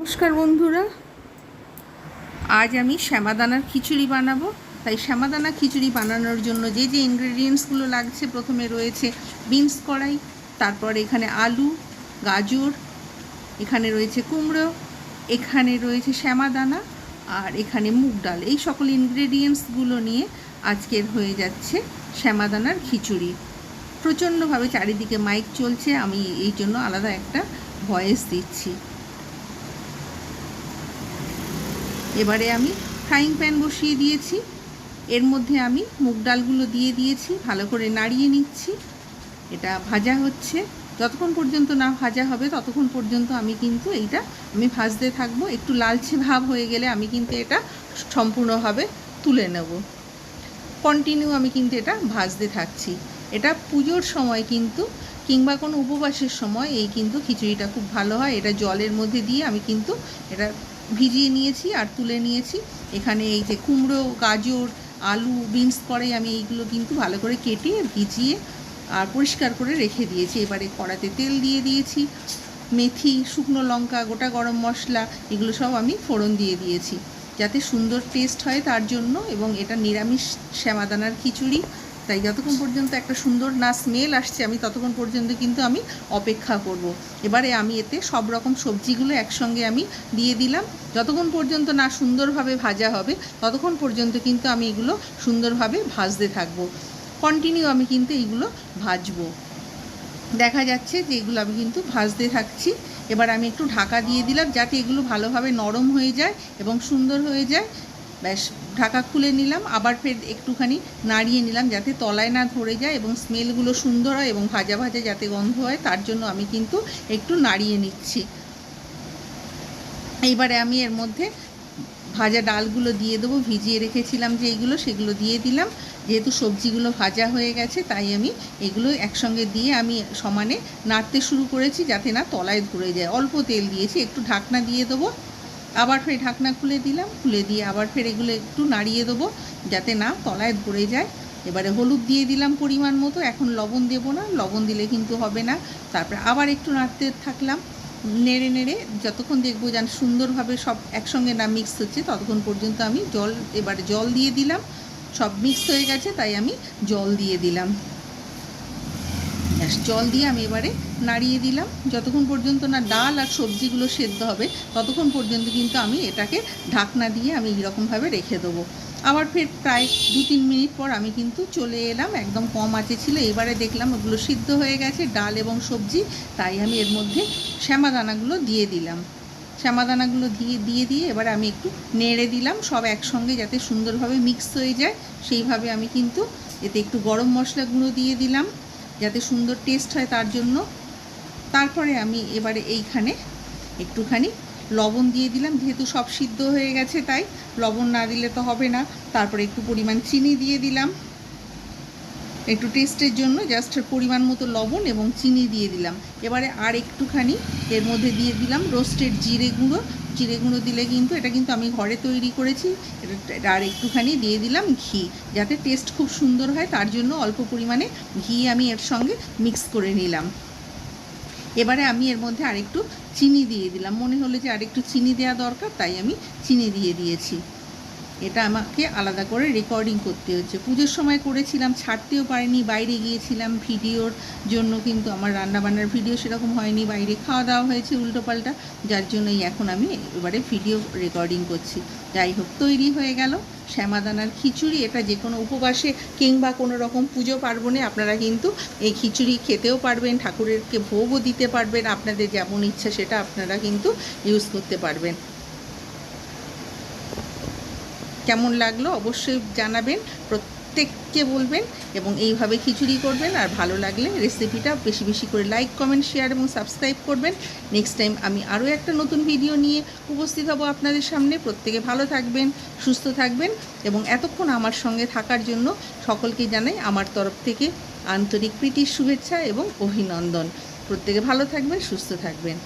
নমস্কার বন্ধুরা, আজ আমি শ্যামাদানার খিচুড়ি বানাবো। তাই শ্যামাদানা খিচুড়ি বানানোর জন্য যে যে ইনগ্রেডিয়েন্টসগুলো লাগছে, প্রথমে রয়েছে বিনস কড়াই, তারপর এখানে আলু, গাজর, এখানে রয়েছে কুমড়ো, এখানে রয়েছে শ্যামাদানা, আর এখানে মুগ ডাল। এই সকল ইনগ্রেডিয়েন্টসগুলো নিয়ে আজকের হয়ে যাচ্ছে শ্যামাদানার খিচুড়ি। প্রচণ্ডভাবে চারিদিকে মাইক চলছে, আমি এই জন্য আলাদা একটা ভয়েস দিচ্ছি। এবারে আমি ফ্রাইং প্যান বসিয়ে দিয়েছি, এর মধ্যে আমি মুগ ডালগুলো দিয়ে দিয়েছি, ভালো করে নাড়িয়ে নিচ্ছি। এটা ভাজা হচ্ছে, যতক্ষণ পর্যন্ত না ভাজা হবে ততক্ষণ পর্যন্ত আমি কিন্তু আমি ভাজতে থাকবো। একটু লালচে ভাব হয়ে গেলে আমি কিন্তু এটা সম্পূর্ণভাবে তুলে নেব। কন্টিনিউ আমি কিন্তু এটা ভাজতে থাকছি। এটা পুজোর সময় কিন্তু কিংবা কোনো উপবাসের সময় এই কিন্তু খিচুড়িটা খুব ভালো হয়। এটা জলের মধ্যে দিয়ে আমি কিন্তু এটা ভিজিয়ে নিয়েছি আর তুলে নিয়েছি। এখানে এই যে কুমড়ো, গাজর, আলু, বিনস করে আমি এইগুলো কিন্তু ভালো করে কেটে ভিজিয়ে আর পরিষ্কার করে রেখে দিয়েছি। এবারে কড়াতে তেল দিয়ে দিয়েছি, মেথি, শুকনো লঙ্কা, গোটা গরম মশলা এগুলো সব আমি ফোড়ন দিয়ে দিয়েছি যাতে সুন্দর টেস্ট হয় তার জন্য। এবং এটা নিরামিষ শ্যামাদানার খিচুড়ি, তাই যতক্ষণ পর্যন্ত একটা সুন্দর না স্মেল আসছে আমি ততক্ষণ পর্যন্ত কিন্তু আমি অপেক্ষা করব। এবারে আমি এতে সব রকম সবজিগুলো একসঙ্গে আমি দিয়ে দিলাম। যতক্ষণ পর্যন্ত না সুন্দরভাবে ভাজা হবে ততক্ষণ পর্যন্ত কিন্তু আমি এগুলো সুন্দরভাবে ভাজতে থাকবো। কন্টিনিউ আমি কিন্তু এইগুলো ভাজবো। দেখা যাচ্ছে যে এগুলো আমি কিন্তু ভাজতে থাকছি। এবার আমি একটু ঢাকা দিয়ে দিলাম যাতে এগুলো ভালোভাবে নরম হয়ে যায় এবং সুন্দর হয়ে যায়। ব্যাস, ঢাকা খুলে নিলাম, আবার ফের একটুখানি নাড়িয়ে নিলাম যাতে তলায় না ধরে যায় এবং স্মেলগুলো সুন্দর হয় এবং ভাজা ভাজা যাতে গন্ধ হয় তার জন্য আমি কিন্তু একটু নাড়িয়ে নিচ্ছি। এইবারে আমি এর মধ্যে ভাজা ডালগুলো দিয়ে দেবো, ভিজিয়ে রেখেছিলাম যে এইগুলো, সেগুলো দিয়ে দিলাম। যেহেতু সবজিগুলো ভাজা হয়ে গেছে তাই আমি এগুলো একসঙ্গে দিয়ে আমি সমানে নাড়তে শুরু করেছি যাতে না তলায় ধরে যায়। অল্প তেল দিয়েছি, একটু ঢাকনা দিয়ে দেবো, আবার ফের ঢাকনা খুলে দিলাম, খুলে দিয়ে আবার ফের এগুলো একটু নাড়িয়ে দেবো যাতে না তলায় ধরে যায়। এবারে হলুদ দিয়ে দিলাম পরিমাণ মতো, এখন লবণ দেবো না, লবণ দিলে কিন্তু হবে না। তারপরে আবার একটু নাড়তে থাকলাম, নেড়ে নেড়ে যতক্ষণ দেখবো যেন সুন্দরভাবে সব একসঙ্গে না মিক্স হচ্ছে ততক্ষণ পর্যন্ত আমি এবারে জল দিয়ে দিলাম। সব মিক্স হয়ে গেছে তাই আমি জল দিয়ে দিলাম। জল দিয়ে আমি এবারে নাড়িয়ে দিলাম যতক্ষণ পর্যন্ত না ডাল আর সবজিগুলো সেদ্ধ হবে ততক্ষণ পর্যন্ত কিন্তু আমি এটাকে ঢাকনা দিয়ে আমি এইরকমভাবে রেখে দেবো। আবার ফের প্রায় 2-3 মিনিট পর আমি কিন্তু চলে এলাম, একদম কম আঁচে ছিল। এবারে দেখলাম ওগুলো সিদ্ধ হয়ে গেছে ডাল এবং সবজি, তাই আমি এর মধ্যে শ্যামাদানাগুলো দিয়ে দিলাম। শ্যামাদানাগুলো দিয়ে এবারে আমি একটু নেড়ে দিলাম সব একসঙ্গে যাতে সুন্দরভাবে মিক্স হয়ে যায়। সেইভাবে আমি কিন্তু এতে একটু গরম মশলা গুঁড়ো দিয়ে দিলাম যাতে সুন্দর টেস্ট হয় তার জন্য। তারপরে আমি এবারে এইখানে একটুখানি লবণ দিয়ে দিলাম, যেহেতু সব সিদ্ধ হয়ে গেছে তাই লবণ না দিলে তো হবে না। তারপরে একটু পরিমাণ চিনি দিয়ে দিলাম, একটু টেস্টের জন্য জাস্ট পরিমাণ মতো লবণ এবং চিনি দিয়ে দিলাম। এবারে আর একটুখানি এর মধ্যে দিয়ে দিলাম রোস্টেড জিরে গুঁড়ো। জিরে গুঁড়ো দিলে কিন্তু এটা কিন্তু আমি ঘরে তৈরি করেছি। আর একটুখানি দিয়ে দিলাম ঘি, যাতে টেস্ট খুব সুন্দর হয় তার জন্য অল্প পরিমাণে ঘি আমি এর সঙ্গে মিক্স করে নিলাম। এবারে আমি এর মধ্যে আরেকটু চিনি দিয়ে দিলাম, মনে হলো যে আরেকটু চিনি দেওয়া দরকার তাই আমি চিনি দিয়ে দিয়েছি। এটা আমাকে আলাদা করে রেকর্ডিং করতে হচ্ছে, পুজোর সময় করেছিলাম, ছাড়তেও পারিনি, বাইরে গিয়েছিলাম ভিডিওর জন্য, কিন্তু আমার রান্নাবান্নার ভিডিও সেরকম হয়নি, বাইরে খাওয়া দাওয়া হয়েছে উল্টোপাল্টা, যার জন্যই এখন আমি এবারে ভিডিও রেকর্ডিং করছি। যাই হোক, তৈরি হয়ে গেল শ্যামাদানার খিচুড়ি। এটা যে কোনো উপবাসে কিংবা কোনো রকম পুজো পার্বণে আপনারা কিন্তু এই খিচুড়ি খেতেও পারবেন, ঠাকুরেরকে ভোগও দিতে পারবেন, আপনাদের যেমন ইচ্ছা সেটা আপনারা কিন্তু ইউজ করতে পারবেন। কেমন লাগলো অবশ্যই জানাবেন, প্রত্যেককে বলবেন এবং এইভাবে খিচুড়ি করবেন। আর ভালো লাগলে রেসিপিটা বেশি বেশি করে লাইক, কমেন্ট, শেয়ার এবং সাবস্ক্রাইব করবেন। নেক্সট টাইম আমি আরও একটা নতুন ভিডিও নিয়ে উপস্থিত হব আপনাদের সামনে। প্রত্যেকে ভালো থাকবেন, সুস্থ থাকবেন এবং এতক্ষণ আমার সঙ্গে থাকার জন্য সকলকে জানাই আমার তরফ থেকে আন্তরিক প্রীতির শুভেচ্ছা এবং অভিনন্দন। প্রত্যেকে ভালো থাকবেন, সুস্থ থাকবেন।